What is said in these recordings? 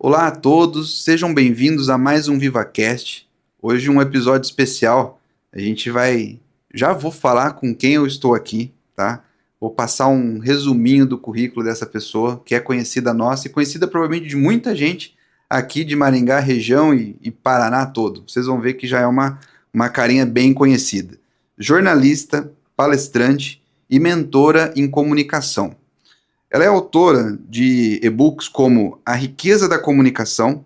Olá a todos, sejam bem-vindos a mais um VivaCast. Hoje um episódio especial. Já vou falar com quem eu estou aqui, tá? Vou passar um resuminho do currículo dessa pessoa, que é conhecida nossa e conhecida provavelmente de muita gente aqui de Maringá, região e Paraná todo. Vocês vão ver que já é uma carinha bem conhecida. Jornalista, palestrante e mentora em comunicação. Ela é autora de e-books como A Riqueza da Comunicação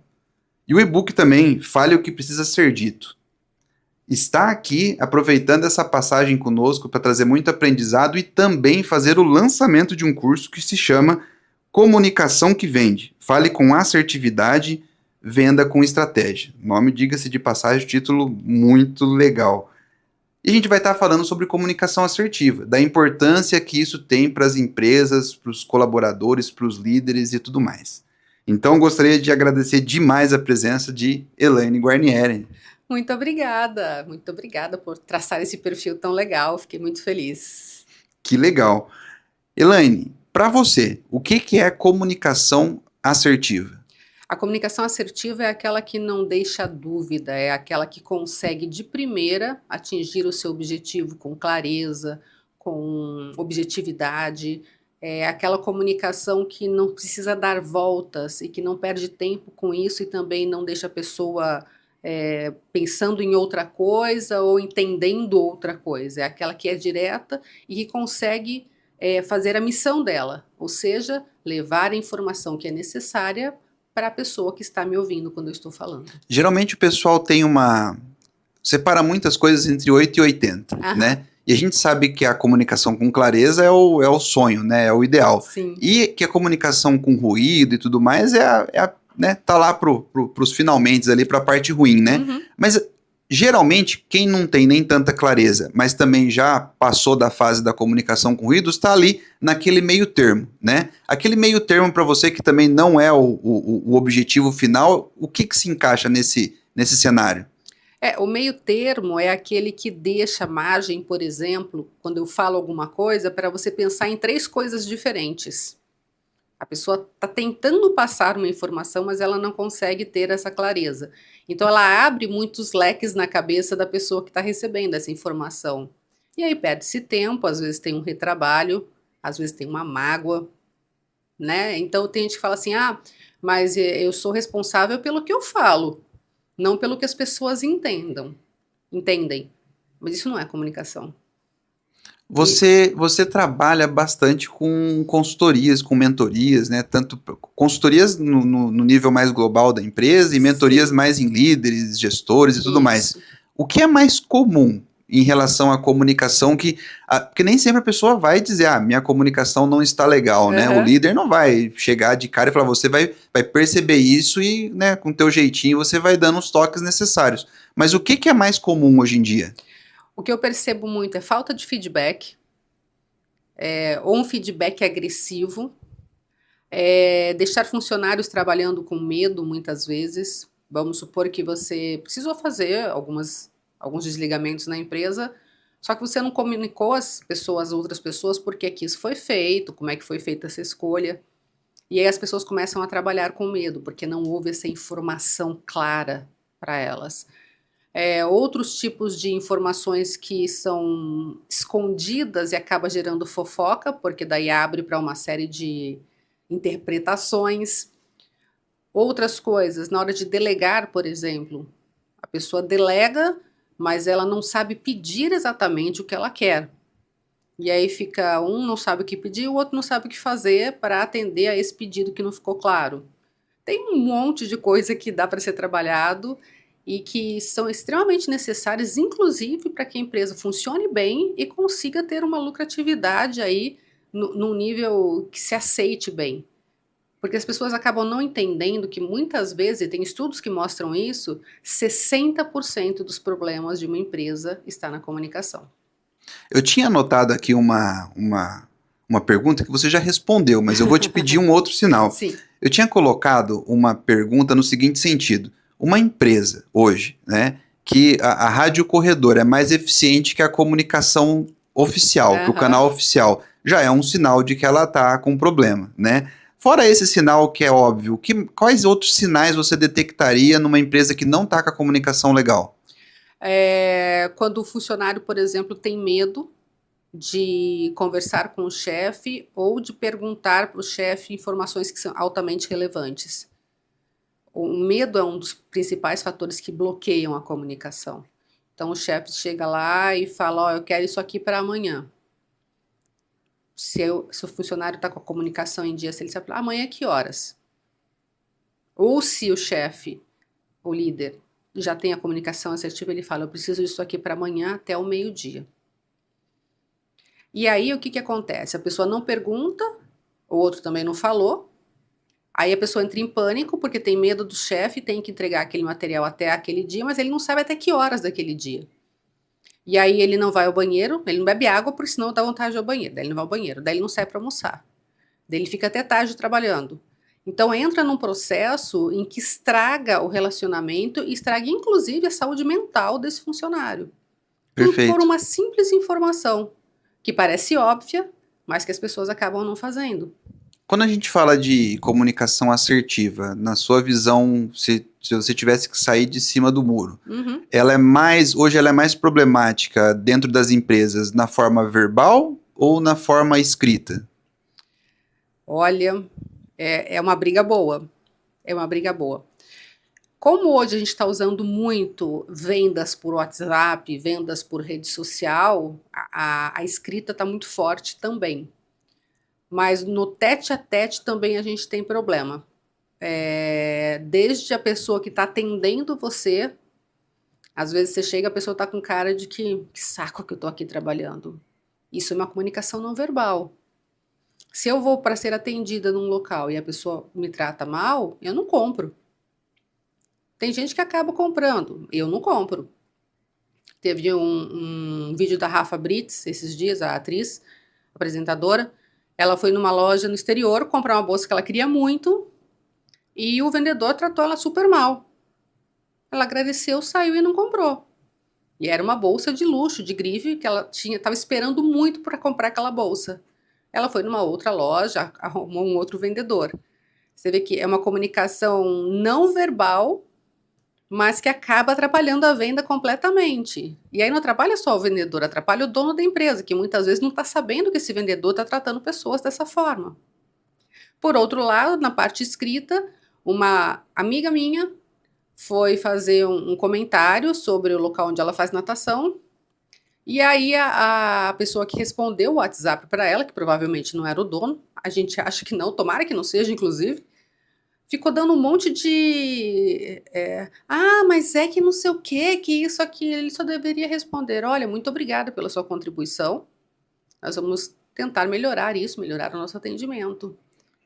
e o e-book também Fale o que Precisa Ser Dito. Está aqui aproveitando essa passagem conosco para trazer muito aprendizado e também fazer o lançamento de um curso que se chama Comunicação que Vende. Fale com assertividade, venda com estratégia. Nome, diga-se de passagem, título muito legal. E a gente vai estar falando sobre comunicação assertiva, da importância que isso tem para as empresas, para os colaboradores, para os líderes e tudo mais. Então, gostaria de agradecer demais a presença de Elaine Guarnieri. Muito obrigada por traçar esse perfil tão legal, fiquei muito feliz. Que legal. Elaine, para você, o que é comunicação assertiva? A comunicação assertiva é aquela que não deixa dúvida, é aquela que consegue de primeira atingir o seu objetivo com clareza, com objetividade, é aquela comunicação que não precisa dar voltas e que não perde tempo com isso e também não deixa a pessoa pensando em outra coisa ou entendendo outra coisa. É aquela que é direta e que consegue fazer a missão dela, ou seja, levar a informação que é necessária para a pessoa que está me ouvindo quando eu estou falando. Geralmente o pessoal separa muitas coisas entre 8 e 80, né? E a gente sabe que a comunicação com clareza é o sonho, né? É o ideal. Sim. E que a comunicação com ruído e tudo mais né? Tá lá pros finalmente ali, pra parte ruim, né? Uhum. Mas geralmente quem não tem nem tanta clareza, mas também já passou da fase da comunicação com ruídos, está ali naquele meio termo, né? Aquele meio termo para você que também não é o objetivo final, o que se encaixa nesse cenário? O meio termo é aquele que deixa margem, por exemplo, quando eu falo alguma coisa, para você pensar em 3 coisas diferentes. A pessoa está tentando passar uma informação, mas ela não consegue ter essa clareza. Então ela abre muitos leques na cabeça da pessoa que está recebendo essa informação. E aí perde-se tempo, às vezes tem um retrabalho, às vezes tem uma mágoa, né? Então tem gente que fala assim, mas eu sou responsável pelo que eu falo, não pelo que as pessoas entendem. Mas isso não é comunicação. Você trabalha bastante com consultorias, com mentorias, né? Tanto consultorias no nível mais global da empresa e mentorias mais em líderes, gestores e tudo mais. O que é mais comum em relação à comunicação porque nem sempre a pessoa vai dizer, minha comunicação não está legal, né? O líder não vai chegar de cara e falar, você vai perceber isso e, né, com o teu jeitinho você vai dando os toques necessários. Mas o que é mais comum hoje em dia? O que eu percebo muito é falta de feedback, ou um feedback agressivo, deixar funcionários trabalhando com medo muitas vezes. Vamos supor que você precisou fazer alguns desligamentos na empresa, só que você não comunicou às outras pessoas por que isso foi feito, como é que foi feita essa escolha. E aí as pessoas começam a trabalhar com medo, porque não houve essa informação clara para elas. Outros tipos de informações que são escondidas e acaba gerando fofoca, porque daí abre para uma série de interpretações. Outras coisas, na hora de delegar, por exemplo, a pessoa delega, mas ela não sabe pedir exatamente o que ela quer. E aí fica, um não sabe o que pedir, o outro não sabe o que fazer para atender a esse pedido que não ficou claro. Tem um monte de coisa que dá para ser trabalhado e que são extremamente necessárias, inclusive para que a empresa funcione bem e consiga ter uma lucratividade aí num nível que se aceite bem. Porque as pessoas acabam não entendendo que muitas vezes, e tem estudos que mostram isso, 60% dos problemas de uma empresa está na comunicação. Eu tinha anotado aqui uma pergunta que você já respondeu, mas eu vou te pedir um outro sinal. Sim. Eu tinha colocado uma pergunta no seguinte sentido. Uma empresa hoje, né, que a rádio corredor é mais eficiente que a comunicação oficial, que o canal oficial, já é um sinal de que ela está com problema, né? Fora esse sinal que é óbvio, quais outros sinais você detectaria numa empresa que não está com a comunicação legal? Quando o funcionário, por exemplo, tem medo de conversar com o chefe ou de perguntar para o chefe informações que são altamente relevantes. O medo é um dos principais fatores que bloqueiam a comunicação. Então, o chefe chega lá e fala: Ó, eu quero isso aqui para amanhã. Se o funcionário está com a comunicação em dia, se ele falar amanhã, que horas? Ou se o chefe, o líder, já tem a comunicação assertiva, ele fala: eu preciso disso aqui para amanhã até o meio-dia. E aí, o que acontece? A pessoa não pergunta, o outro também não falou, aí a pessoa entra em pânico porque tem medo do chefe, tem que entregar aquele material até aquele dia, mas ele não sabe até que horas daquele dia. E aí ele não vai ao banheiro, ele não bebe água, porque senão dá vontade de ir ao banheiro. Daí ele não vai ao banheiro, daí ele não sai para almoçar. Daí ele fica até tarde trabalhando. Então entra num processo em que estraga o relacionamento e estraga inclusive a saúde mental desse funcionário. Tudo por Perfeito. uma simples informação, que parece óbvia, mas que as pessoas acabam não fazendo. Quando a gente fala de comunicação assertiva, na sua visão, se você tivesse que sair de cima do muro, Uhum. hoje ela é mais problemática dentro das empresas na forma verbal ou na forma escrita? Olha, é uma briga boa. É uma briga boa. Como hoje a gente está usando muito vendas por WhatsApp, vendas por rede social, a escrita está muito forte também. Mas no tete a tete também a gente tem problema. Desde a pessoa que está atendendo você, às vezes você chega, a pessoa está com cara de que saco que eu estou aqui trabalhando. Isso é uma comunicação não verbal. Se eu vou para ser atendida num local e a pessoa me trata mal, eu não compro. Tem gente que acaba comprando, eu não compro. Teve um vídeo da Rafa Brits esses dias, a atriz, apresentadora. Ela foi numa loja no exterior comprar uma bolsa que ela queria muito e o vendedor tratou ela super mal. Ela agradeceu, saiu e não comprou. E era uma bolsa de luxo, de grife, que ela estava esperando muito para comprar aquela bolsa. Ela foi numa outra loja, arrumou um outro vendedor. Você vê que é uma comunicação não verbal, mas que acaba atrapalhando a venda completamente. E aí não atrapalha só o vendedor, atrapalha o dono da empresa, que muitas vezes não está sabendo que esse vendedor está tratando pessoas dessa forma. Por outro lado, na parte escrita, uma amiga minha foi fazer um comentário sobre o local onde ela faz natação. E aí a pessoa que respondeu o WhatsApp para ela, que provavelmente não era o dono, a gente acha que não, tomara que não seja, inclusive, ficou dando um monte de. Mas é que não sei o quê, que isso aqui. Ele só deveria responder: olha, muito obrigada pela sua contribuição. Nós vamos tentar melhorar isso, melhorar o nosso atendimento.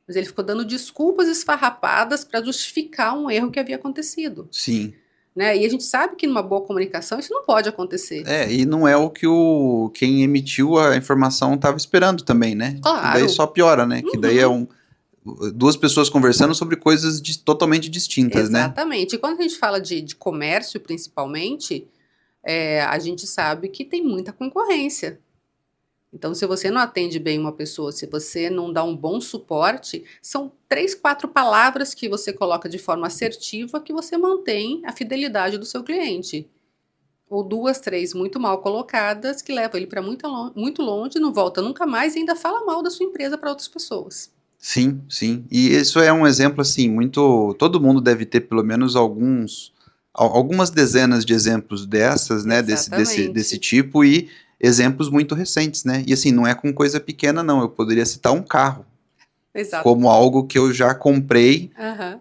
Mas ele ficou dando desculpas esfarrapadas para justificar um erro que havia acontecido. Sim. Né? E a gente sabe que numa boa comunicação isso não pode acontecer. E não é o que quem emitiu a informação estava esperando também, né? Claro. Que daí só piora, né? Que daí é duas pessoas conversando sobre coisas totalmente distintas, né? Exatamente. E quando a gente fala de comércio, principalmente, a gente sabe que tem muita concorrência. Então, se você não atende bem uma pessoa, se você não dá um bom suporte, são 3, 4 palavras que você coloca de forma assertiva que você mantém a fidelidade do seu cliente. Ou 2, 3 muito mal colocadas que levam ele para muito longe, não volta nunca mais e ainda fala mal da sua empresa para outras pessoas. Sim, sim. E isso é um exemplo, assim, muito. Todo mundo deve ter pelo menos algumas dezenas de exemplos dessas, né? Desse tipo e exemplos muito recentes, né? E assim, não é com coisa pequena, não. Eu poderia citar um carro. Exato. Como algo que eu já comprei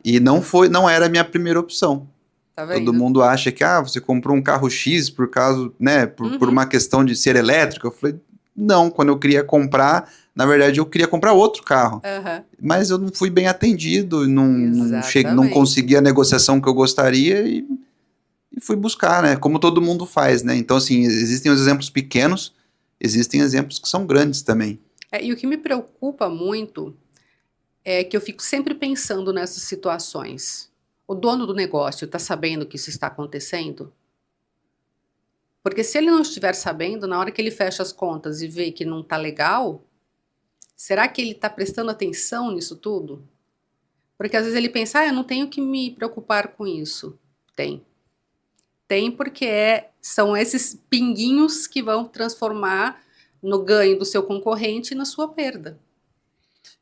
e não era a minha primeira opção. Tá vendo? Todo mundo acha que você comprou um carro X por causa, né, por uma questão de ser elétrico. Eu falei, não, quando eu queria comprar, na verdade eu queria comprar outro carro. Mas eu não fui bem atendido, não consegui a negociação que eu gostaria e fui buscar, né, como todo mundo faz, né. Então, assim, existem os exemplos pequenos, existem exemplos que são grandes também. E o que me preocupa muito é que eu fico sempre pensando nessas situações. O dono do negócio está sabendo que isso está acontecendo? Porque se ele não estiver sabendo, na hora que ele fecha as contas e vê que não está legal, será que ele está prestando atenção nisso tudo? Porque às vezes ele pensa, eu não tenho que me preocupar com isso. Tem. Tem porque são esses pinguinhos que vão transformar no ganho do seu concorrente e na sua perda.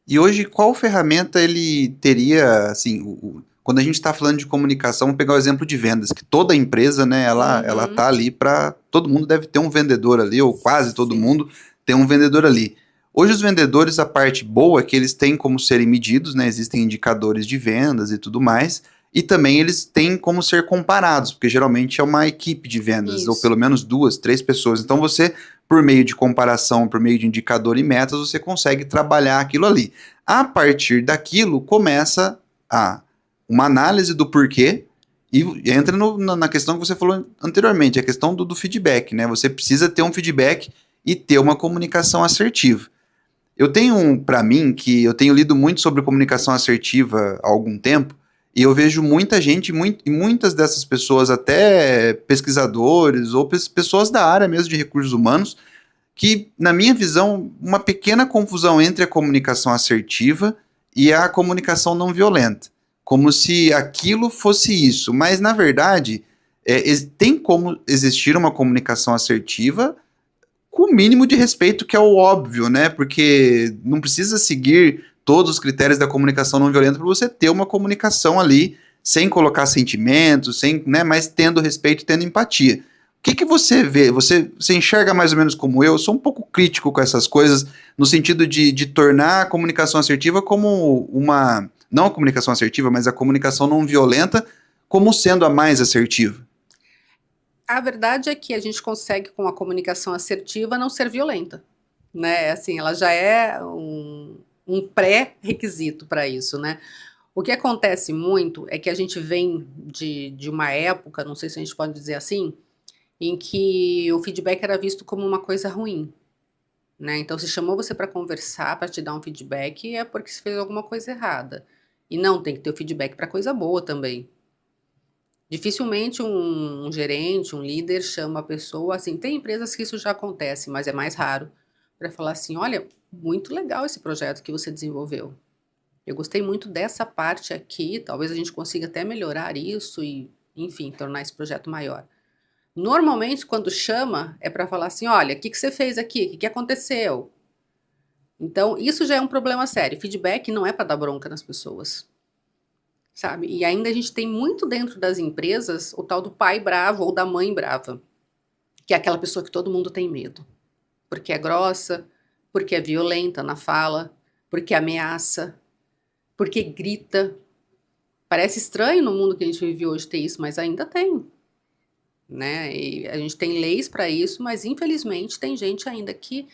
E hoje, qual ferramenta ele teria, assim, quando a gente está falando de comunicação, vamos pegar o exemplo de vendas, que toda empresa, né, ela tá ali para, todo mundo deve ter um vendedor ali, ou quase todo Sim. mundo tem um vendedor ali. Hoje os vendedores, a parte boa é que eles têm como serem medidos, né, existem indicadores de vendas e tudo mais, e também eles têm como ser comparados, porque geralmente é uma equipe de vendas, ou Isso. pelo menos 2, 3 pessoas. Então você, por meio de comparação, por meio de indicador e metas, você consegue trabalhar aquilo ali. A partir daquilo, começa uma análise do porquê e entra na questão que você falou anteriormente, a questão do feedback, né? Você precisa ter um feedback e ter uma comunicação assertiva. Eu tenho para mim que eu tenho lido muito sobre comunicação assertiva há algum tempo e eu vejo muita gente, e muitas dessas pessoas, até pesquisadores ou pessoas da área mesmo de recursos humanos, que, na minha visão, uma pequena confusão entre a comunicação assertiva e a comunicação não violenta. Como se aquilo fosse isso. Mas, na verdade, tem como existir uma comunicação assertiva com o mínimo de respeito, que é o óbvio, né? Porque não precisa seguir todos os critérios da comunicação não violenta para você ter uma comunicação ali sem colocar sentimentos, sem, né, mas tendo respeito, tendo empatia. O que você vê? Você enxerga mais ou menos como eu? Eu sou um pouco crítico com essas coisas, no sentido de tornar a comunicação assertiva como uma. Não a comunicação assertiva, mas a comunicação não violenta como sendo a mais assertiva. A verdade é que a gente consegue, com a comunicação assertiva, não ser violenta, né? Assim, ela já é um pré-requisito para isso, né? O que acontece muito é que a gente vem de uma época, não sei se a gente pode dizer assim, em que o feedback era visto como uma coisa ruim, né? Então, se chamou você para conversar, para te dar um feedback, é porque você fez alguma coisa errada. E não, tem que ter o feedback para coisa boa também. Dificilmente um gerente, um líder chama a pessoa, assim, tem empresas que isso já acontece, mas é mais raro, para falar assim, olha, muito legal esse projeto que você desenvolveu. Eu gostei muito dessa parte aqui, talvez a gente consiga até melhorar isso e, enfim, tornar esse projeto maior. Normalmente, quando chama, é para falar assim, olha, o que você fez aqui? O que aconteceu? Então, isso já é um problema sério. Feedback não é para dar bronca nas pessoas. Sabe? E ainda a gente tem muito dentro das empresas o tal do pai bravo ou da mãe brava, que é aquela pessoa que todo mundo tem medo, porque é grossa, porque é violenta na fala, porque ameaça, porque grita. Parece estranho no mundo que a gente vive hoje ter isso, mas ainda tem, né? E a gente tem leis para isso, mas infelizmente tem gente ainda que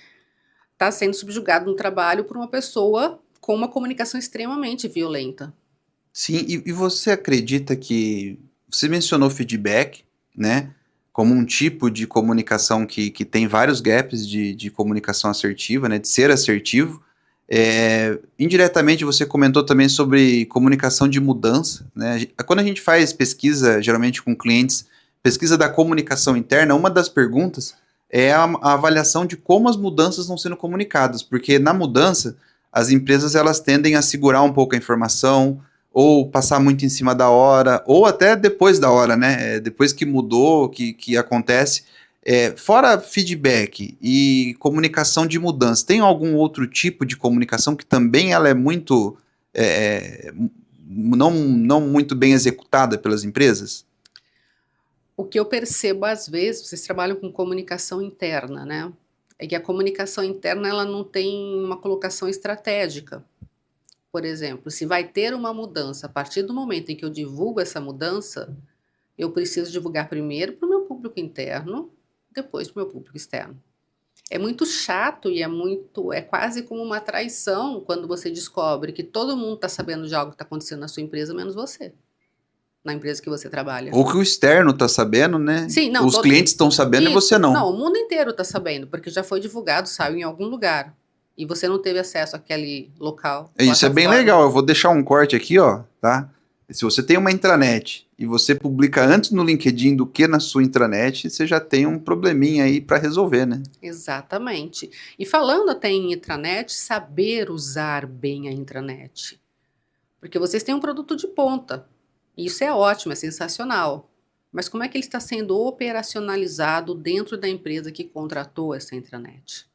está sendo subjugado no trabalho por uma pessoa com uma comunicação extremamente violenta. Sim, e você acredita que. Você mencionou feedback, né? Como um tipo de comunicação que tem vários gaps de comunicação assertiva, né? De ser assertivo. Indiretamente você comentou também sobre comunicação de mudança, né? Quando a gente faz pesquisa, geralmente com clientes, pesquisa da comunicação interna, uma das perguntas é a avaliação de como as mudanças estão sendo comunicadas, porque na mudança as empresas elas tendem a segurar um pouco a informação, ou passar muito em cima da hora, ou até depois da hora, né? Depois que mudou, que acontece. Fora feedback e comunicação de mudança, tem algum outro tipo de comunicação que também ela é muito não muito bem executada pelas empresas? O que eu percebo às vezes, vocês trabalham com comunicação interna, né? É que a comunicação interna ela não tem uma colocação estratégica. Por exemplo, se vai ter uma mudança, a partir do momento em que eu divulgo essa mudança, eu preciso divulgar primeiro para o meu público interno, depois para o meu público externo. É muito chato e é quase como uma traição quando você descobre que todo mundo está sabendo de algo que está acontecendo na sua empresa, menos você, na empresa que você trabalha. Ou que o externo está sabendo, né? Sim, não, Os clientes estão sabendo e você isso. não. Não, o mundo inteiro está sabendo, porque já foi divulgado, saiu em algum lugar. E você não teve acesso àquele local, Isso é bem plataforma. legal. Eu vou deixar um corte aqui, ó, tá? Se você tem uma intranet e você publica antes no LinkedIn do que na sua intranet, você já tem um probleminha aí para resolver, né? Exatamente. E falando até em intranet, saber usar bem a intranet. Porque vocês têm um produto de ponta. E isso é ótimo, é sensacional. Mas como é que ele está sendo operacionalizado dentro da empresa que contratou essa intranet?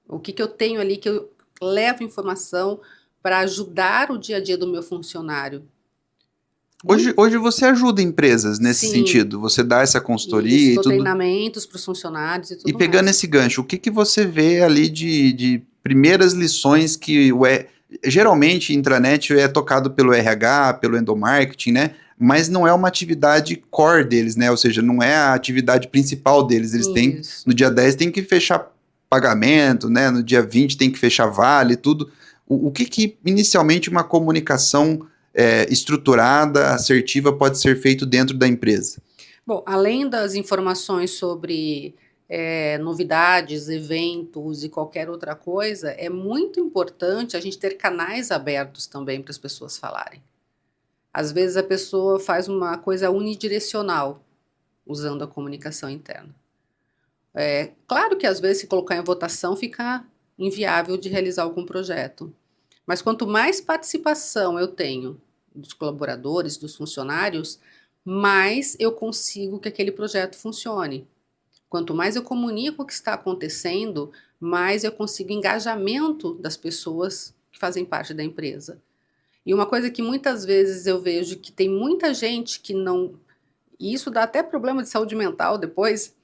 O que eu tenho ali que eu levo informação para ajudar o dia a dia do meu funcionário? Hoje você ajuda empresas nesse Sim, sentido, você dá essa consultoria isso, e dou tudo. treinamentos para os funcionários e E tudo pegando mais. esse gancho, o que você vê ali de primeiras lições que geralmente intranet é tocado pelo RH, pelo endomarketing, né? Mas não é uma atividade core deles, né? Ou seja, não é a atividade principal deles. Eles têm, Isso. no dia 10 tem que fechar pagamento, né? No dia 20 tem que fechar vale, tudo. O que inicialmente uma comunicação estruturada, assertiva pode ser feito dentro da empresa? Bom, além das informações sobre novidades, eventos e qualquer outra coisa, é muito importante a gente ter canais abertos também para as pessoas falarem. Às vezes a pessoa faz uma coisa unidirecional usando a comunicação interna. Claro que às vezes se colocar em votação fica inviável de realizar algum projeto. Mas quanto mais participação eu tenho dos colaboradores, dos funcionários, mais eu consigo que aquele projeto funcione. Quanto mais eu comunico o que está acontecendo, mais eu consigo engajamento das pessoas que fazem parte da empresa. E uma coisa que muitas vezes eu vejo que tem muita gente que não. E isso dá até problema de saúde mental depois,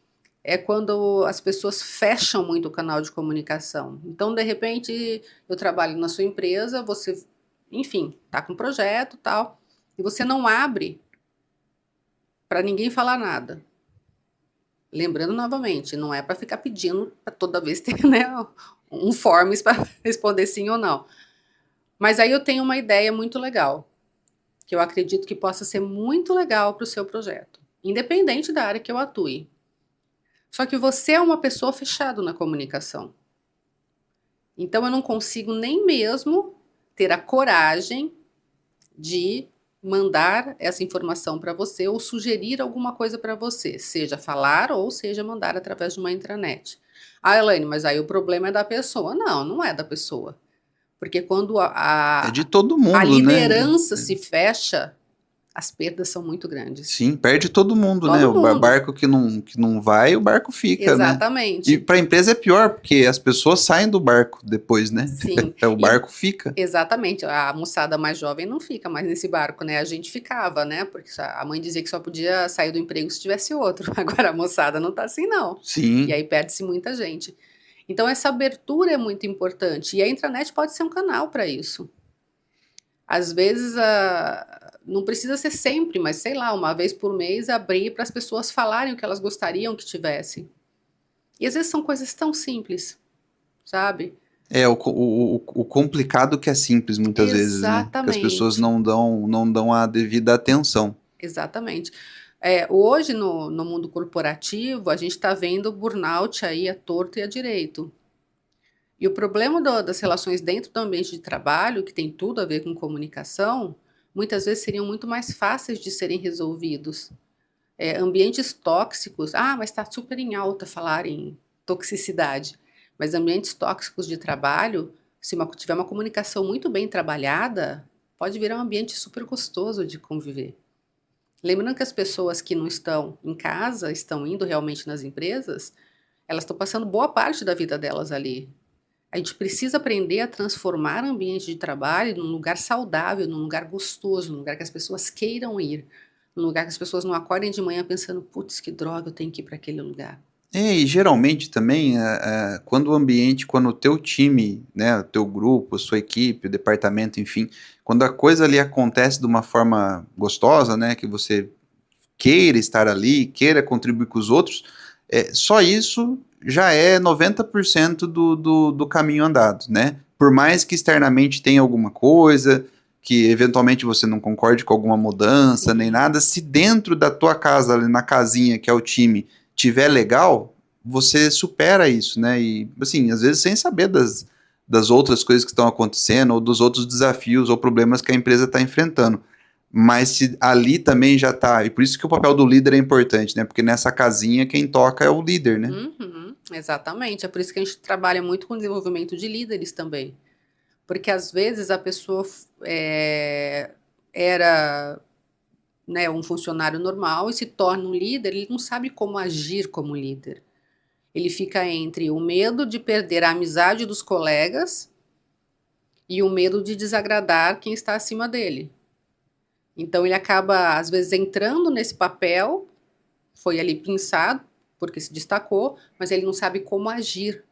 é quando as pessoas fecham muito o canal de comunicação. Então, de repente, eu trabalho na sua empresa, você, enfim, está com um projeto e tal, e você não abre para ninguém falar nada. Lembrando novamente, não é para ficar pedindo para toda vez ter, né, um forms para responder sim ou não. Mas aí eu tenho uma ideia muito legal, que eu acredito que possa ser muito legal para o seu projeto, independente da área que eu atue. Só que você é uma pessoa fechada na comunicação. Então eu não consigo nem mesmo ter a coragem de mandar essa informação para você ou sugerir alguma coisa para você, seja falar ou seja mandar através de uma intranet. Ah, Elaine, mas aí o problema é da pessoa. Não, não é da pessoa. Porque quando É de a, todo a mundo, né? liderança se fecha, as perdas são muito grandes. Sim, perde todo mundo, né? Todo O mundo. barco que não vai, o barco fica, né? E Exatamente. para a empresa é pior, porque as pessoas saem do barco depois, né? Sim. O E barco fica. exatamente, a moçada mais jovem não fica mais nesse barco, né? A gente ficava, né? Porque a mãe dizia que só podia sair do emprego se tivesse outro. Agora a moçada não tá assim, não. E Sim. aí perde-se muita gente. Então essa abertura é muito importante. E a intranet pode ser um canal para isso. Às vezes, não precisa ser sempre, mas sei lá, uma vez por mês abrir para as pessoas falarem o que elas gostariam que tivesse. E às vezes são coisas tão simples, sabe? É o complicado que é simples muitas vezes, né? Que as pessoas Exatamente. não dão a devida atenção. Exatamente. Hoje, no mundo corporativo, a gente está vendo burnout aí à torto e à direito. E o problema das relações dentro do ambiente de trabalho, que tem tudo a ver com comunicação, muitas vezes seriam muito mais fáceis de serem resolvidos. Ambientes tóxicos, mas está super em alta falar em toxicidade, mas ambientes tóxicos de trabalho, se tiver uma comunicação muito bem trabalhada, pode virar um ambiente super gostoso de conviver. Lembrando que as pessoas que não estão em casa, estão indo realmente nas empresas, elas estão passando boa parte da vida delas ali. A gente precisa aprender a transformar o ambiente de trabalho num lugar saudável, num lugar gostoso, num lugar que as pessoas queiram ir, num lugar que as pessoas não acordem de manhã pensando, putz, que droga, eu tenho que ir para aquele lugar. E geralmente também, quando o ambiente, quando o teu time, né, o teu grupo, a sua equipe, o departamento, enfim, quando a coisa ali acontece de uma forma gostosa, né, que você queira estar ali, queira contribuir com os outros, só isso já é 90% do caminho andado, né? Por mais que externamente tenha alguma coisa, que eventualmente você não concorde com alguma mudança, nem Sim. nada, se dentro da tua casa, ali na casinha, que é o time, tiver legal, você supera isso, né? E, assim, às vezes sem saber das outras coisas que estão acontecendo, ou dos outros desafios ou problemas que a empresa está enfrentando. Mas se ali também já tá, e por isso que o papel do líder é importante, né? Porque nessa casinha quem toca é o líder, né? Uhum, exatamente. É por isso que a gente trabalha muito com o desenvolvimento de líderes também. Porque às vezes a pessoa era, né, um funcionário normal e se torna um líder, ele não sabe como agir como líder. Ele fica entre o medo de perder a amizade dos colegas e o medo de desagradar quem está acima dele. Então ele acaba, às vezes, entrando nesse papel, foi ali pensado, porque se destacou, mas ele não sabe como agir,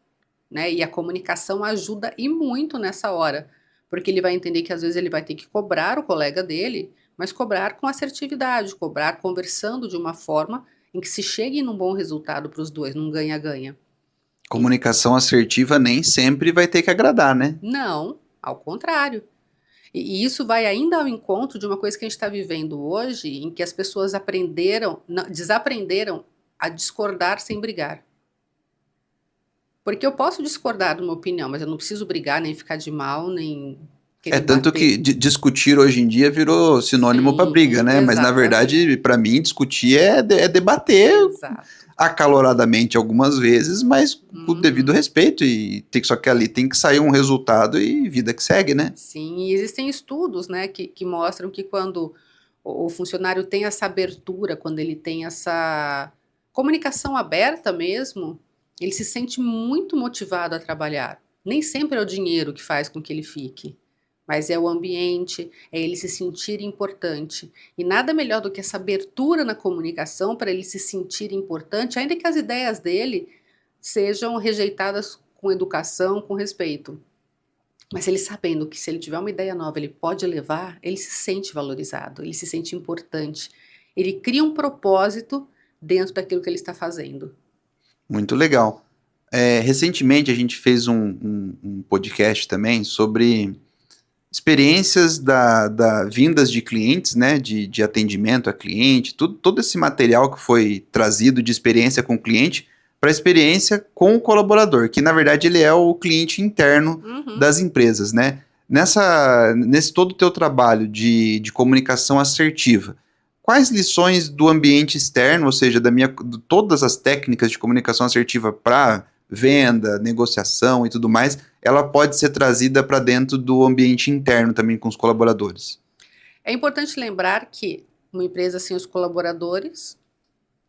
né? E a comunicação ajuda e muito nessa hora, porque ele vai entender que às vezes ele vai ter que cobrar o colega dele, mas cobrar com assertividade, cobrar conversando de uma forma em que se chegue num bom resultado para os dois, num ganha-ganha. Comunicação assertiva nem sempre vai ter que agradar, né? Não, ao contrário. E isso vai ainda ao encontro de uma coisa que a gente está vivendo hoje, em que as pessoas desaprenderam a discordar sem brigar. Porque eu posso discordar de uma opinião, mas eu não preciso brigar, nem ficar de mal, nem querer Tanto bater. que discutir hoje em dia virou sinônimo para briga, né? Mas na verdade, para mim, discutir é debater Exato. acaloradamente algumas vezes, mas com o devido respeito. E só que ali tem que sair um resultado e vida que segue, né? Sim, e existem estudos, né, que mostram que quando o funcionário tem essa abertura, quando ele tem essa comunicação aberta mesmo, ele se sente muito motivado a trabalhar. Nem sempre é o dinheiro que faz com que ele fique, mas é o ambiente, é ele se sentir importante. E nada melhor do que essa abertura na comunicação para ele se sentir importante, ainda que as ideias dele sejam rejeitadas com educação, com respeito. Mas ele sabendo que se ele tiver uma ideia nova, ele pode levar, ele se sente valorizado, ele se sente importante. Ele cria um propósito dentro daquilo que ele está fazendo. Muito legal. Recentemente a gente fez um podcast também sobre experiências da vindas de clientes, né, de atendimento a cliente, todo esse material que foi trazido de experiência com o cliente para experiência com o colaborador, que na verdade ele é o cliente interno das empresas, né? Nesse todo o teu trabalho de comunicação assertiva, quais lições do ambiente externo, ou seja, de todas as técnicas de comunicação assertiva para venda, negociação e tudo mais, ela pode ser trazida para dentro do ambiente interno também com os colaboradores? É importante lembrar que uma empresa sem os colaboradores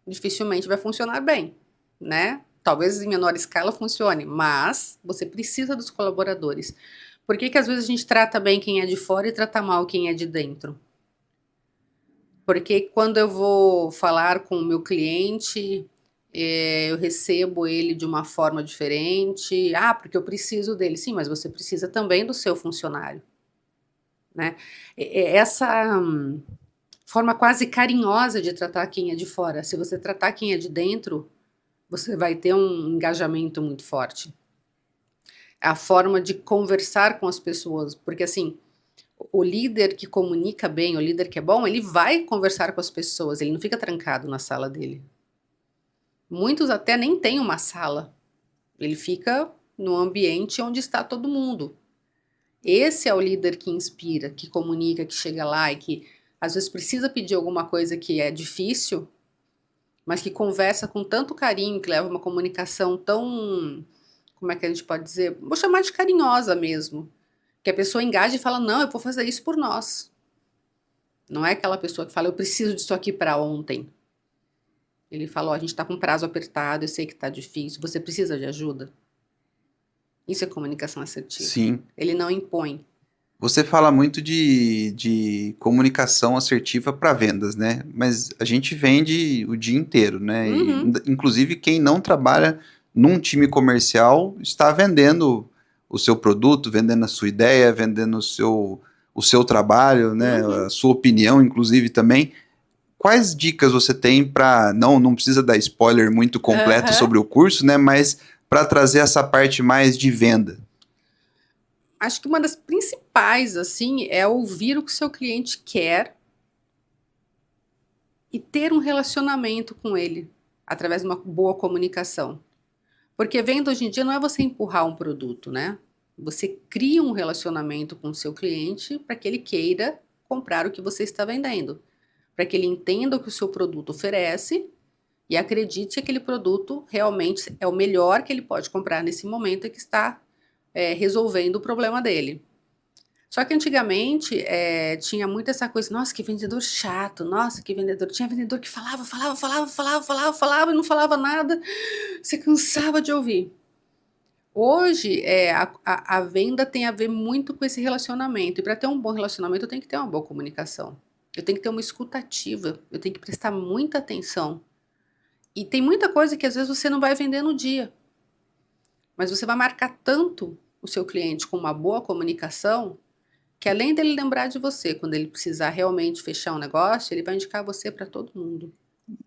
dificilmente vai funcionar bem, né? Talvez em menor escala funcione, mas você precisa dos colaboradores. Por que às vezes a gente trata bem quem é de fora e trata mal quem é de dentro? Porque quando eu vou falar com o meu cliente, eu recebo ele de uma forma diferente. Ah, porque eu preciso dele. Sim, mas você precisa também do seu funcionário, né? Essa forma quase carinhosa de tratar quem é de fora. Se você tratar quem é de dentro, você vai ter um engajamento muito forte. A forma de conversar com as pessoas, porque assim, o líder que comunica bem, o líder que é bom, ele vai conversar com as pessoas, ele não fica trancado na sala dele. Muitos até nem têm uma sala, ele fica no ambiente onde está todo mundo. Esse é o líder que inspira, que comunica, que chega lá e que às vezes precisa pedir alguma coisa que é difícil, mas que conversa com tanto carinho, que leva uma comunicação tão, como é que a gente pode dizer? Vou chamar de carinhosa mesmo. Que a pessoa engaja e fala, não, eu vou fazer isso por nós. Não é aquela pessoa que fala, eu preciso disso aqui para ontem. Ele fala, ó, a gente está com prazo apertado, eu sei que está difícil, você precisa de ajuda? Isso é comunicação assertiva. Sim. Ele não impõe. Você fala muito de comunicação assertiva para vendas, né? Mas a gente vende o dia inteiro, né? E, inclusive, quem não trabalha num time comercial está vendendo o seu produto, vendendo a sua ideia, vendendo o seu trabalho, né? A sua opinião, inclusive, também. Quais dicas você tem para... Não precisa dar spoiler muito completo sobre o curso, né? Mas para trazer essa parte mais de venda. Acho que uma das principais, assim, é ouvir o que o seu cliente quer e ter um relacionamento com ele, através de uma boa comunicação. Porque venda hoje em dia não é você empurrar um produto, né? Você cria um relacionamento com o seu cliente para que ele queira comprar o que você está vendendo. Para que ele entenda o que o seu produto oferece e acredite que aquele produto realmente é o melhor que ele pode comprar nesse momento e que está resolvendo o problema dele. Só que antigamente tinha muito essa coisa, nossa, que vendedor chato, nossa, que vendedor. Tinha vendedor que falava e não falava nada, você cansava de ouvir. Hoje, a venda tem a ver muito com esse relacionamento. E para ter um bom relacionamento, eu tenho que ter uma boa comunicação. Eu tenho que ter uma escuta ativa. Eu tenho que prestar muita atenção. E tem muita coisa que às vezes você não vai vender no dia. Mas você vai marcar tanto o seu cliente com uma boa comunicação, que além dele lembrar de você, quando ele precisar realmente fechar um negócio, ele vai indicar você para todo mundo.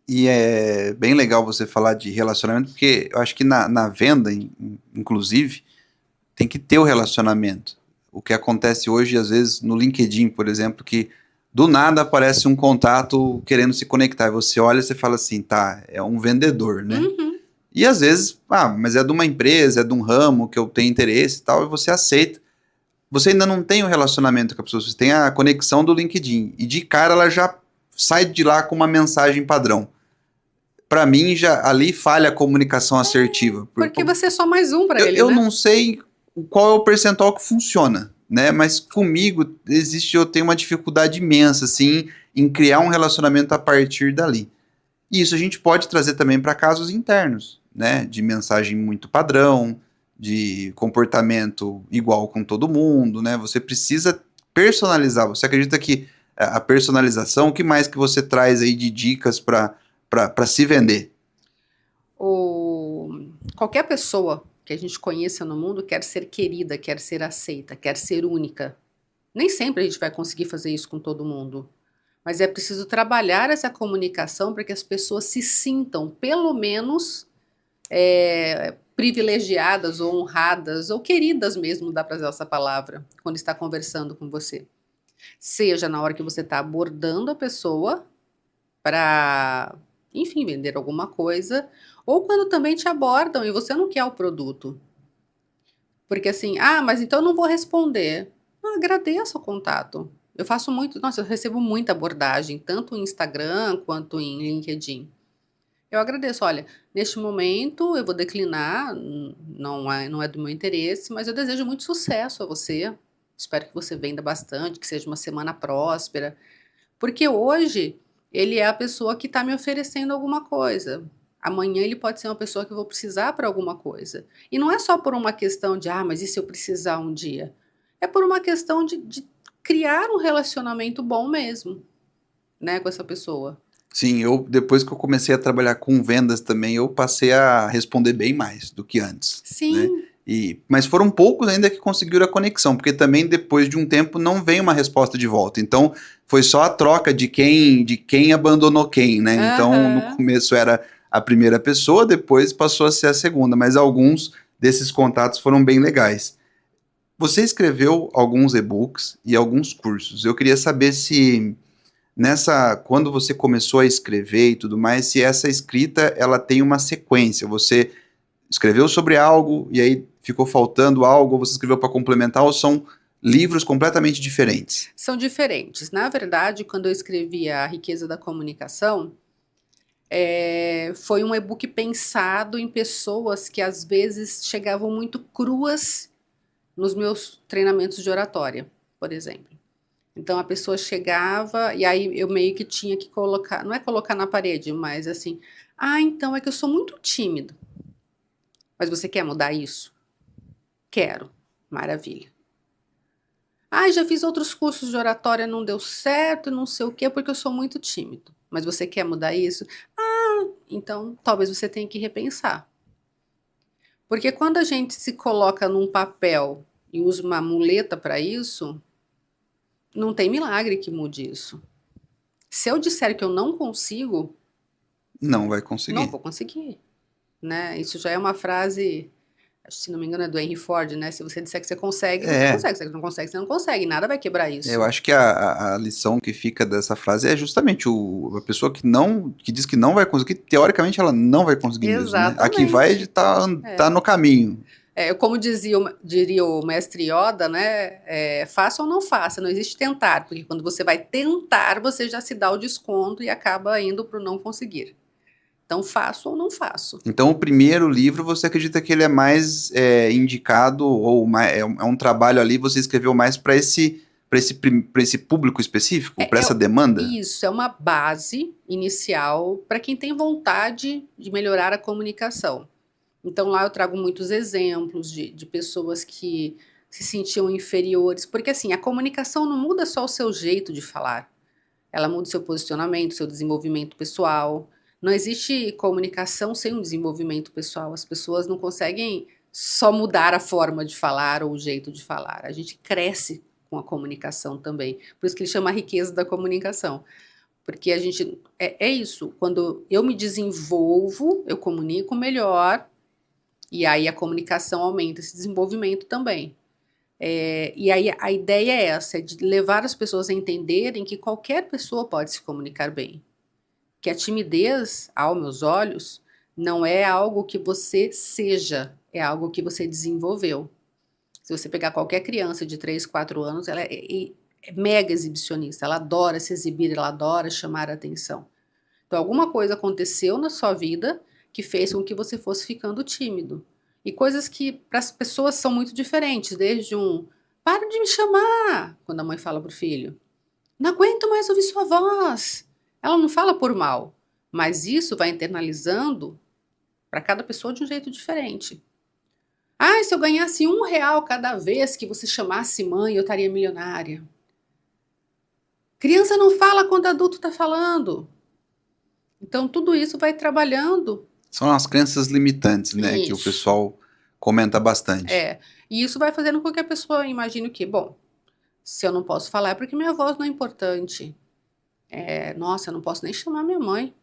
E é bem legal você falar de relacionamento, porque eu acho que na venda, inclusive, tem que ter o relacionamento. O que acontece hoje, às vezes, no LinkedIn, por exemplo, que do nada aparece um contato querendo se conectar. E você olha e você fala assim, tá, é um vendedor, né? Uhum. E às vezes, mas é de uma empresa, é de um ramo que eu tenho interesse e tal, e você aceita. Você ainda não tem o relacionamento com a pessoa, você tem a conexão do LinkedIn. E de cara ela já sai de lá com uma mensagem padrão. Para mim, já ali falha a comunicação assertiva. Porque você é só mais um para ele, Eu né? não sei qual é o percentual que funciona, né? Mas comigo eu tenho uma dificuldade imensa, assim, em criar um relacionamento a partir dali. E isso a gente pode trazer também para casos internos, né? De mensagem muito padrão, de comportamento igual com todo mundo, né? Você precisa personalizar. Você acredita que a personalização, o que mais que você traz aí de dicas para se vender? Qualquer pessoa que a gente conheça no mundo quer ser querida, quer ser aceita, quer ser única. Nem sempre a gente vai conseguir fazer isso com todo mundo. Mas é preciso trabalhar essa comunicação para que as pessoas se sintam, pelo menos, privilegiadas ou honradas ou queridas mesmo, dá para usar essa palavra, quando está conversando com você. Seja na hora que você está abordando a pessoa para, enfim, vender alguma coisa, ou quando também te abordam e você não quer o produto. Porque assim, mas então eu não vou responder. Agradeço o contato. Eu faço muito, nossa, eu recebo muita abordagem, tanto em Instagram quanto em LinkedIn. Eu agradeço, olha, neste momento eu vou declinar, não é do meu interesse, mas eu desejo muito sucesso a você. Espero que você venda bastante, que seja uma semana próspera. Porque hoje ele é a pessoa que está me oferecendo alguma coisa. Amanhã ele pode ser uma pessoa que eu vou precisar para alguma coisa. E não é só por uma questão de, mas e se eu precisar um dia? É por uma questão de criar um relacionamento bom mesmo, né, com essa pessoa. Sim, depois que eu comecei a trabalhar com vendas também, eu passei a responder bem mais do que antes, né? Sim. Mas foram poucos ainda que conseguiram a conexão, porque também depois de um tempo não vem uma resposta de volta. Então foi só a troca de quem abandonou quem, né? Então no começo era a primeira pessoa, depois passou a ser a segunda, mas alguns desses contatos foram bem legais. Você escreveu alguns e-books e alguns cursos. Eu queria saber se quando você começou a escrever e tudo mais, se essa escrita ela tem uma sequência. Você escreveu sobre algo e aí ficou faltando algo, ou você escreveu para complementar, ou são livros completamente diferentes? São diferentes. Na verdade, quando eu escrevi A Riqueza da Comunicação, foi um e-book pensado em pessoas que às vezes chegavam muito cruas nos meus treinamentos de oratória, por exemplo. Então a pessoa chegava e aí eu meio que tinha que colocar, não é colocar na parede, mas assim, então é que eu sou muito tímido. Mas você quer mudar isso? Quero. Maravilha. Já fiz outros cursos de oratória, não deu certo, não sei o quê, porque eu sou muito tímido. Mas você quer mudar isso? Então talvez você tenha que repensar. Porque quando a gente se coloca num papel e usa uma muleta para isso, não tem milagre que mude isso. Se eu disser que eu não consigo, Não vai conseguir. não vou conseguir, né? Isso já é uma frase, se não me engano, é do Henry Ford, né? Se você disser que você consegue, você consegue. Se você não consegue, você não consegue. Nada vai quebrar isso. Eu acho que a lição que fica dessa frase é justamente a pessoa que diz que não vai conseguir, teoricamente ela não vai conseguir mesmo, né? A que vai tá no caminho. Como diria o mestre Yoda, né? Faça ou não faça, não existe tentar, porque quando você vai tentar, você já se dá o desconto e acaba indo para o não conseguir. Então, faço ou não faço. Então, o primeiro livro, você acredita que ele é mais indicado, ou é um trabalho ali, você escreveu mais para esse público específico, para essa demanda? Isso, é uma base inicial para quem tem vontade de melhorar a comunicação. Então, lá eu trago muitos exemplos de pessoas que se sentiam inferiores, porque assim, a comunicação não muda só o seu jeito de falar, ela muda o seu posicionamento, seu desenvolvimento pessoal. Não existe comunicação sem um desenvolvimento pessoal. As pessoas não conseguem só mudar a forma de falar ou o jeito de falar. A gente cresce com a comunicação também. Por isso que ele chama a riqueza da comunicação. Porque a gente. É isso. Quando eu me desenvolvo, eu comunico melhor. E aí a comunicação aumenta esse desenvolvimento também. E aí a ideia é essa, é de levar as pessoas a entenderem que qualquer pessoa pode se comunicar bem. Que a timidez, aos meus olhos, não é algo que você seja, é algo que você desenvolveu. Se você pegar qualquer criança de 3, 4 anos, ela é mega exibicionista, ela adora se exibir, ela adora chamar a atenção. Então alguma coisa aconteceu na sua vida que fez com que você fosse ficando tímido. E coisas que para as pessoas são muito diferentes, desde para de me chamar, quando a mãe fala para o filho. Não aguento mais ouvir sua voz. Ela não fala por mal, mas isso vai internalizando para cada pessoa de um jeito diferente. Ah, se eu ganhasse R$ 1 cada vez que você chamasse mãe, eu estaria milionária. Criança não fala quando adulto está falando. Então, tudo isso vai trabalhando. São as crenças limitantes, né? Isso. Que o pessoal comenta bastante. E isso vai fazendo com que a pessoa imagine que, bom, se eu não posso falar é porque minha voz não é importante. Nossa, eu não posso nem chamar minha mãe.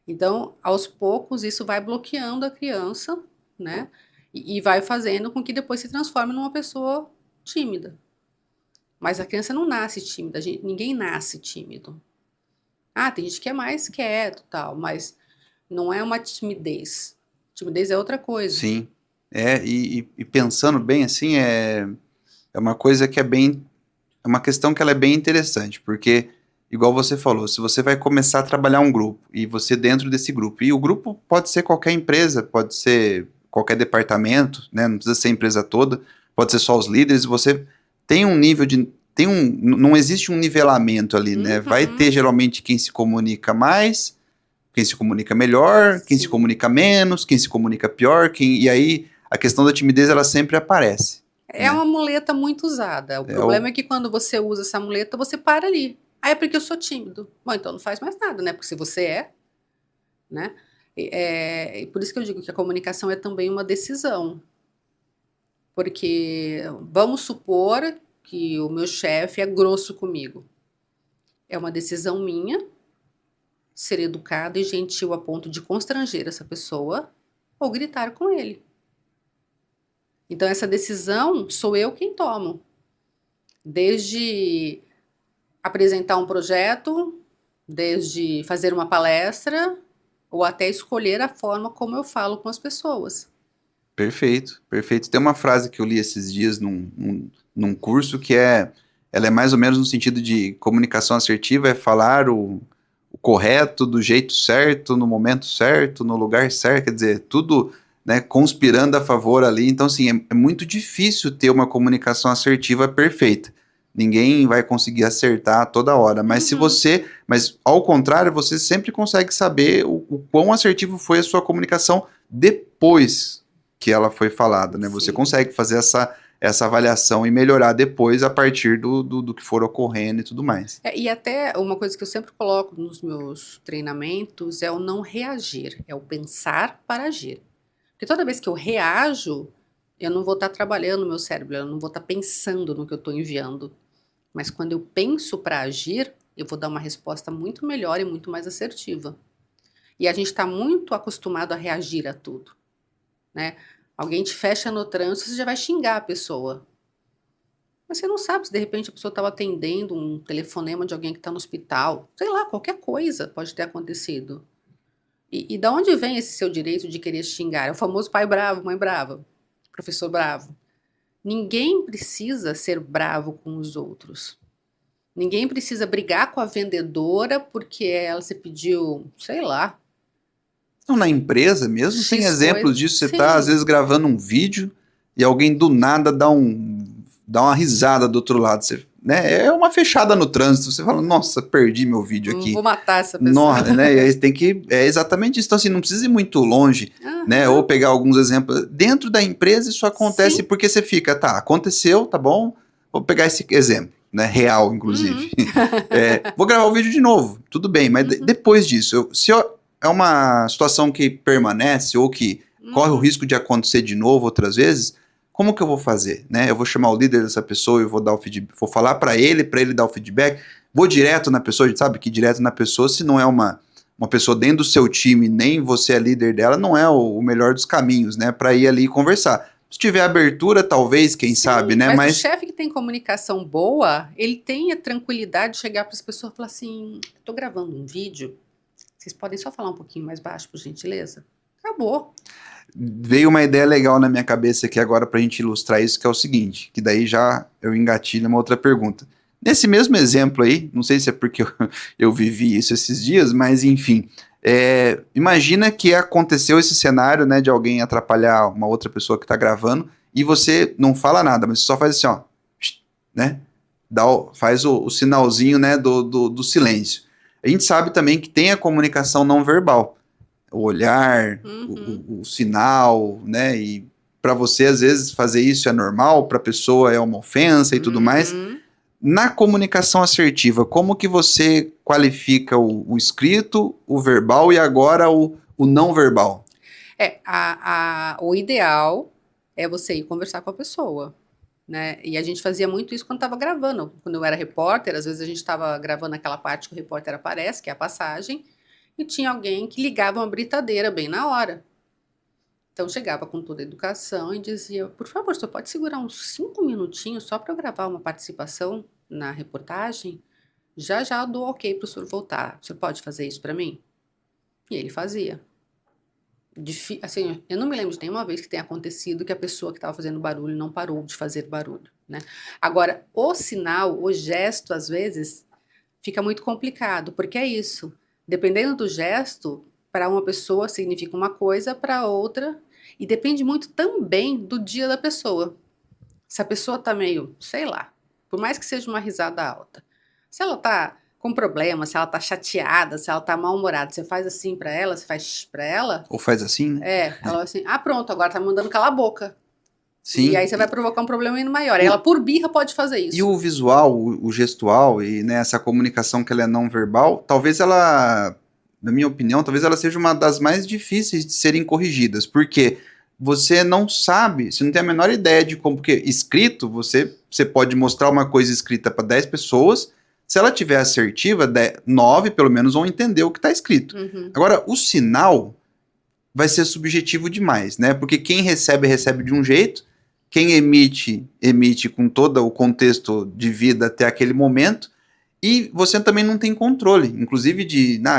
Então, aos poucos, isso vai bloqueando a criança, né? E vai fazendo com que depois se transforme numa pessoa tímida. Mas a criança não nasce tímida, ninguém nasce tímido. Ah, tem gente que é mais quieto, tal, mas não é uma timidez. Timidez é outra coisa. Sim. E pensando bem assim, é uma coisa que é uma questão que ela é bem interessante, porque, igual você falou, se você vai começar a trabalhar um grupo, e você dentro desse grupo, e o grupo pode ser qualquer empresa, pode ser qualquer departamento, né, não precisa ser a empresa toda, pode ser só os líderes, você tem um nível não existe um nivelamento ali, né, vai ter geralmente quem se comunica mais, quem se comunica melhor, quem se comunica menos, quem se comunica pior, e aí a questão da timidez ela sempre aparece. É uma muleta muito usada. O problema é que quando você usa essa muleta, você para ali. Ah, é porque eu sou tímido. Bom, então não faz mais nada, né? Porque se você né? E por isso que eu digo que a comunicação é também uma decisão. Porque vamos supor que o meu chefe é grosso comigo. É uma decisão minha ser educado e gentil a ponto de constranger essa pessoa ou gritar com ele. Então, essa decisão sou eu quem tomo. Desde apresentar um projeto, desde fazer uma palestra, ou até escolher a forma como eu falo com as pessoas. Perfeito, perfeito. Tem uma frase que eu li esses dias num curso que ela é mais ou menos no sentido de comunicação assertiva, é falar o correto, do jeito certo, no momento certo, no lugar certo, quer dizer, tudo, né, conspirando a favor ali. Então, assim, é muito difícil ter uma comunicação assertiva perfeita. Ninguém vai conseguir acertar toda hora, mas mas ao contrário, você sempre consegue saber o quão assertivo foi a sua comunicação depois que ela foi falada, né? Sim. Você consegue fazer essa avaliação e melhorar depois a partir do que for ocorrendo e tudo mais. E até uma coisa que eu sempre coloco nos meus treinamentos é o não reagir, é o pensar para agir. Porque toda vez que eu reajo, eu não vou estar trabalhando o meu cérebro, eu não vou estar pensando no que eu estou enviando. Mas quando eu penso para agir, eu vou dar uma resposta muito melhor e muito mais assertiva. E a gente está muito acostumado a reagir a tudo, né? Alguém te fecha no trânsito, você já vai xingar a pessoa. Mas você não sabe se de repente a pessoa estava atendendo um telefonema de alguém que está no hospital. Sei lá, qualquer coisa pode ter acontecido. E da onde vem esse seu direito de querer xingar? É o famoso pai bravo, mãe brava, professor bravo. Ninguém precisa ser bravo com os outros. Ninguém precisa brigar com a vendedora porque ela se pediu, sei lá, Então, na empresa mesmo, tem X exemplos coisa. disso. Você está, às Sim. vezes, gravando um vídeo e alguém do nada dá uma risada do outro lado. Você, né? É uma fechada no trânsito. Você fala, nossa, perdi meu vídeo aqui. Vou matar essa pessoa. Nossa, né? E aí tem que. É exatamente isso. Então, assim, não precisa ir muito longe, né? Ou Aham. pegar alguns exemplos. Dentro da empresa, isso acontece Sim. porque você fica, tá, aconteceu, tá bom? Vou pegar esse exemplo, né? Real, inclusive. Uhum. Vou gravar o vídeo de novo, tudo bem, mas Uhum. depois disso, é uma situação que permanece ou que corre o Uhum. risco de acontecer de novo outras vezes, como que eu vou fazer, né? Eu vou chamar o líder dessa pessoa e vou dar o feedback, vou falar para ele dar o feedback, vou direto na pessoa, a gente sabe que direto na pessoa, se não é uma pessoa dentro do seu time, nem você é líder dela, não é o melhor dos caminhos, né? Para ir ali e conversar. Se tiver abertura, talvez, quem sabe, Sim, né? mas o Mas chefe que tem comunicação boa, ele tem a tranquilidade de chegar para as pessoas e falar assim: estou gravando um vídeo, vocês podem só falar um pouquinho mais baixo, por gentileza? Acabou. veio uma ideia legal na minha cabeça aqui agora para a gente ilustrar isso, que é o seguinte, que daí já eu engatilho uma outra pergunta. Nesse mesmo exemplo aí, não sei se é porque eu vivi isso esses dias, mas enfim, imagina que aconteceu esse cenário, né, de alguém atrapalhar uma outra pessoa que está gravando e você não fala nada, mas você só faz assim, ó, né, faz o sinalzinho, né, do silêncio. A gente sabe também que tem a comunicação não verbal, o olhar, Uhum. o sinal, né? E para você, às vezes, fazer isso é normal, para a pessoa é uma ofensa e tudo mais. Uhum. Na comunicação assertiva, como que você qualifica o escrito, o verbal e agora o não verbal? O ideal é você ir conversar com a pessoa, né? E a gente fazia muito isso quando estava gravando. Quando eu era repórter, às vezes a gente estava gravando aquela parte que o repórter aparece, que é a passagem, e tinha alguém que ligava uma britadeira bem na hora. Então chegava com toda a educação e dizia: por favor, você pode segurar uns 5 minutinhos só para eu gravar uma participação na reportagem? Já já eu dou ok para o senhor voltar. O senhor pode fazer isso para mim? E ele fazia. Assim, eu não me lembro de nenhuma vez que tenha acontecido que a pessoa que estava fazendo barulho não parou de fazer barulho, né? Agora, o sinal, o gesto, às vezes, fica muito complicado, porque é isso. Dependendo do gesto, para uma pessoa significa uma coisa, para outra, e depende muito também do dia da pessoa. Se a pessoa tá meio, sei lá, por mais que seja uma risada alta, se ela tá com problema, se ela tá chateada, se ela tá mal-humorada, você faz assim pra ela, você faz pra ela, Ou faz assim, né? ela vai assim, ah, pronto, agora tá me mandando calar a boca. E Sim. aí você vai provocar um problema ainda maior. Ela, O, por birra, pode fazer e isso. o visual, o gestual e né, essa comunicação que ela é não verbal, talvez ela, na minha opinião, talvez ela seja uma das mais difíceis de serem corrigidas, porque você não sabe, você não tem a menor ideia de como, porque escrito, você pode mostrar uma coisa escrita para 10 pessoas, se ela tiver assertiva, 9 pelo menos vão entender o que está escrito. Uhum. Agora, o sinal vai ser subjetivo demais, né? Porque quem recebe, recebe de um jeito, quem emite, emite com todo o contexto de vida até aquele momento, e você também não tem controle, inclusive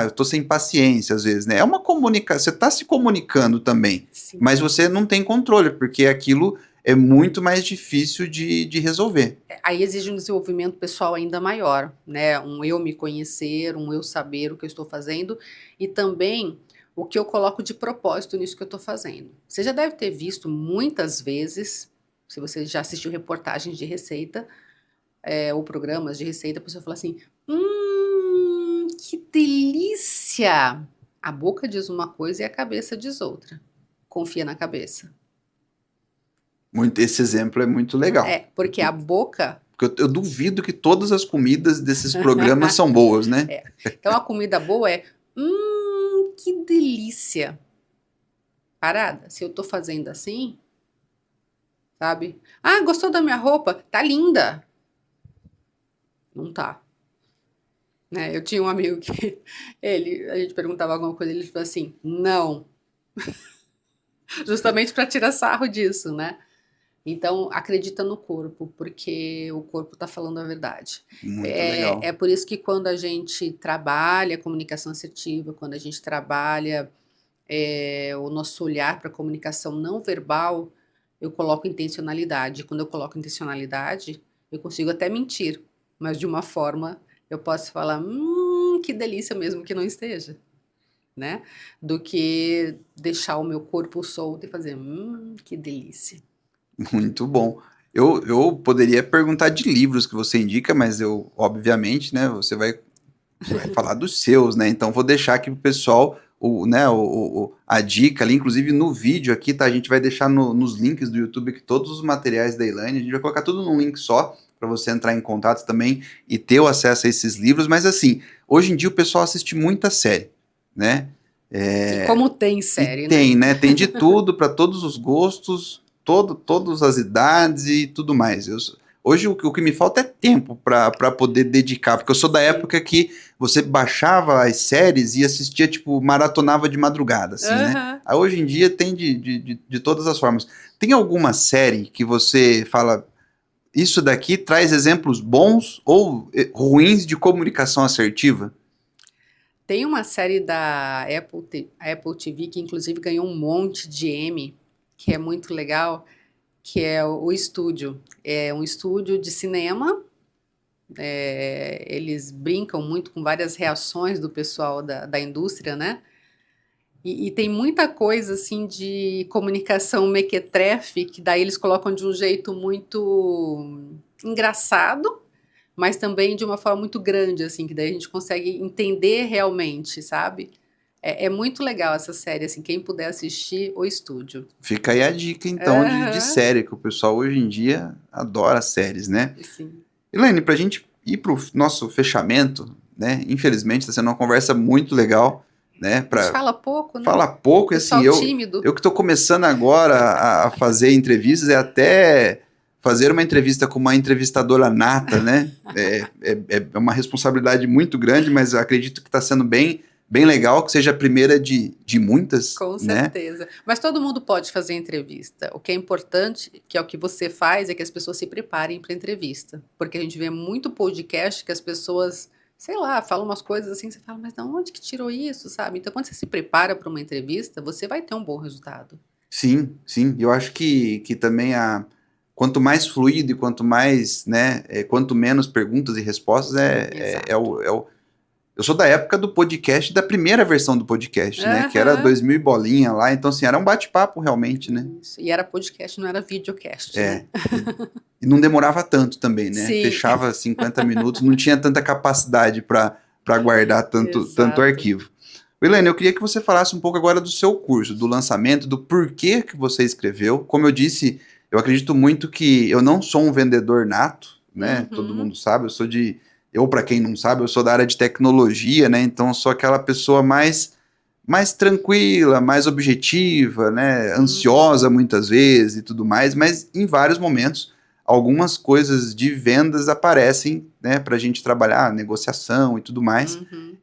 eu tô sem paciência às vezes, né? É uma comunicação, você tá se comunicando também, Sim. mas você não tem controle, porque aquilo é muito mais difícil de resolver. Aí exige um desenvolvimento pessoal ainda maior, né? Um eu me conhecer, um eu saber o que eu estou fazendo e também o que eu coloco de propósito nisso que eu estou fazendo. Você já deve ter visto muitas vezes, se você já assistiu reportagens de receita, ou programas de receita, a pessoa fala assim: que delícia! A boca diz uma coisa e a cabeça diz outra. Confia na cabeça. Esse exemplo é muito legal. Porque a boca. Porque eu duvido que todas as comidas desses programas são boas, né? Então a comida boa é. Que delícia! Parada. Se eu tô fazendo assim, sabe? Ah, gostou da minha roupa? Tá linda! Não tá. Né? Eu tinha um amigo que a gente perguntava alguma coisa, ele falou assim: não. Justamente para tirar sarro disso, né? Então, acredita no corpo, porque o corpo está falando a verdade. Muito É legal. por isso que quando a gente trabalha comunicação assertiva, quando a gente trabalha o nosso olhar para a comunicação não verbal, eu coloco intencionalidade. Quando eu coloco intencionalidade, eu consigo até mentir, mas de uma forma eu posso falar, que delícia mesmo que não esteja. né? Do que deixar o meu corpo solto e fazer, que delícia. Muito bom. Eu poderia perguntar de livros que você indica, mas eu, obviamente, né, você vai falar dos seus, né? Então vou deixar aqui pro pessoal né, a dica ali, inclusive no vídeo aqui, tá? A gente vai deixar nos links do YouTube aqui todos os materiais da Elaine, a gente vai colocar tudo num link só, para você entrar em contato também e ter o acesso a esses livros, mas assim, hoje em dia o pessoal assiste muita série, né? E como tem E série, tem, né? né? Tem de tudo, para todos os gostos, todas as idades e tudo mais. Hoje o que me falta é tempo para poder dedicar, porque eu sou da Sim. época que você baixava as séries e assistia, tipo, maratonava de madrugada, assim, né? Aham. Aí hoje em dia tem de todas as formas. Tem alguma série que você fala, isso daqui traz exemplos bons ou ruins de comunicação assertiva? Tem uma série da Apple TV que inclusive ganhou um monte de Emmy, que é muito legal, que é o Estúdio. É um estúdio de cinema. Eles brincam muito com várias reações do pessoal da indústria, né? E tem muita coisa assim de comunicação mequetrefe, que daí eles colocam de um jeito muito engraçado, mas também de uma forma muito grande, assim, que daí a gente consegue entender realmente, sabe? É muito legal essa série, assim, quem puder assistir, O Estúdio. Fica aí a dica, então, de Aham, série, que o pessoal hoje em dia adora séries, né? sim. Elaine, pra gente ir pro nosso fechamento, né? Infelizmente, está sendo uma conversa muito legal, né? A gente Para fala pouco, né? falar pouco, e assim, Pessoal tímido. eu que estou começando agora a fazer entrevistas, é até fazer uma entrevista com uma entrevistadora nata, né? É uma responsabilidade muito grande, mas eu acredito que está sendo bem legal, que seja a primeira de muitas, Com né? certeza. Mas todo mundo pode fazer entrevista. O que é importante, que é o que você faz, é que as pessoas se preparem para entrevista. Porque a gente vê muito podcast que as pessoas, sei lá, falam umas coisas assim, você fala, mas de onde que tirou isso, sabe? Então, quando você se prepara para uma entrevista, você vai ter um bom resultado. Sim, sim. Eu acho que também quanto mais fluido e quanto mais, né, quanto menos perguntas e respostas Exato. eu sou da época do podcast, da primeira versão do podcast, né, que era Aham. 2000 e bolinha lá, então assim, era um bate-papo realmente, né? Isso. E era podcast, não era videocast, É, né? e não demorava tanto também, né? Sim, Fechava 50 minutos, não tinha tanta capacidade para guardar tanto exato. arquivo. Helene, eu queria que você falasse um pouco agora do seu curso, do lançamento, do porquê que você escreveu. Como eu disse, eu acredito muito que eu não sou um vendedor nato, né? Todo Uhum. mundo sabe, eu para quem não sabe, eu sou da área de tecnologia, né? Então eu sou aquela pessoa mais tranquila, mais objetiva, né? Uhum. Ansiosa muitas vezes e tudo mais, mas em vários momentos algumas coisas de vendas aparecem, né, para a gente trabalhar, negociação e tudo mais. Uhum.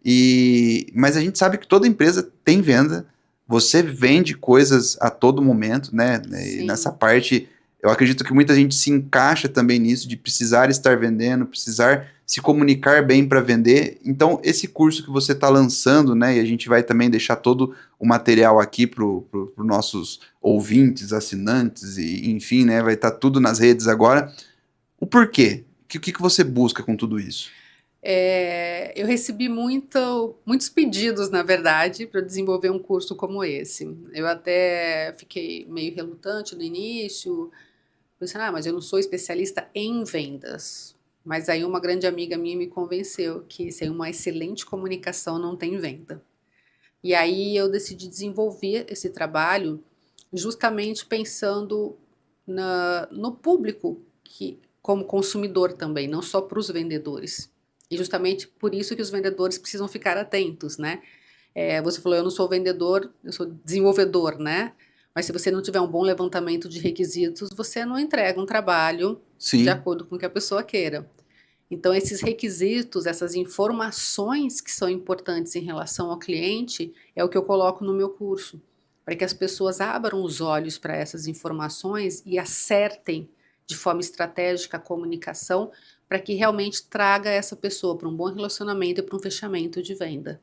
Mas a gente sabe que toda empresa tem venda, você vende coisas a todo momento, né? E nessa Sim. parte, eu acredito que muita gente se encaixa também nisso, de precisar estar vendendo, precisar se comunicar bem para vender. Então, esse curso que você está lançando, né? E a gente vai também deixar todo o material aqui para os nossos ouvintes, assinantes, e enfim, né? Vai estar tudo nas redes agora. O porquê? O que você busca com tudo isso? Eu recebi muitos pedidos, na verdade, para desenvolver um curso como esse. Eu até fiquei meio relutante no início, pensando, mas eu não sou especialista em vendas. Mas aí uma grande amiga minha me convenceu que sem uma excelente comunicação não tem venda. E aí eu decidi desenvolver esse trabalho justamente pensando no público que, como consumidor também, não só para os vendedores. E justamente por isso que os vendedores precisam ficar atentos, né? Você falou, eu não sou vendedor, eu sou desenvolvedor, né? Mas se você não tiver um bom levantamento de requisitos, você não entrega um trabalho de Sim, acordo com o que a pessoa queira. Então, esses requisitos, essas informações que são importantes em relação ao cliente, é o que eu coloco no meu curso, para que as pessoas abram os olhos para essas informações e acertem de forma estratégica a comunicação, para que realmente traga essa pessoa para um bom relacionamento e para um fechamento de venda.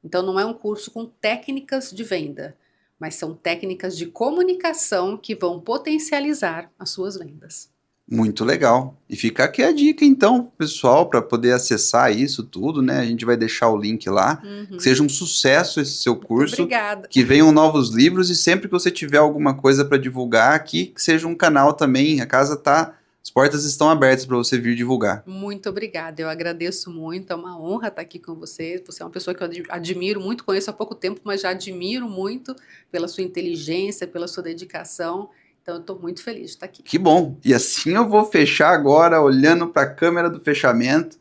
Então, não é um curso com técnicas de venda, mas são técnicas de comunicação que vão potencializar as suas vendas. Muito legal. E fica aqui a dica, então, pessoal, para poder acessar isso tudo, né? A gente vai deixar o link lá. Que seja um sucesso esse seu Muito curso. obrigada. Que venham novos livros e sempre que você tiver alguma coisa para divulgar aqui, que seja um canal também. A casa tá. As portas estão abertas para você vir divulgar. Muito obrigada, eu agradeço muito, é uma honra estar aqui com você. Você é uma pessoa que eu admiro muito, conheço há pouco tempo, mas já admiro muito pela sua inteligência, pela sua dedicação. Então, eu estou muito feliz de estar aqui. Que bom! E assim eu vou fechar agora, olhando para a câmera do fechamento.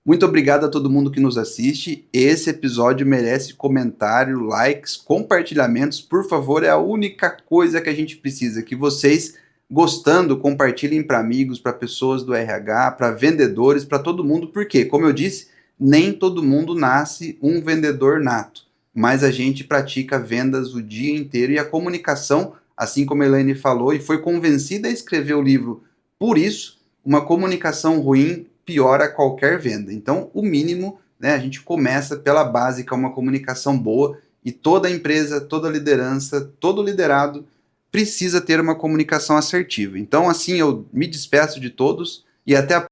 Muito obrigado a todo mundo que nos assiste. Esse episódio merece comentário, likes, compartilhamentos. Por favor, é a única coisa que a gente precisa. Que vocês, gostando, compartilhem para amigos, para pessoas do RH, para vendedores, para todo mundo. Porque, como eu disse, nem todo mundo nasce um vendedor nato. Mas a gente pratica vendas o dia inteiro e a comunicação, assim como a Elaine falou, e foi convencida a escrever o livro por isso, uma comunicação ruim piora qualquer venda. Então, o mínimo, né, a gente começa pela básica, uma comunicação boa, e toda empresa, toda liderança, todo liderado precisa ter uma comunicação assertiva. Então, assim, eu me despeço de todos e até a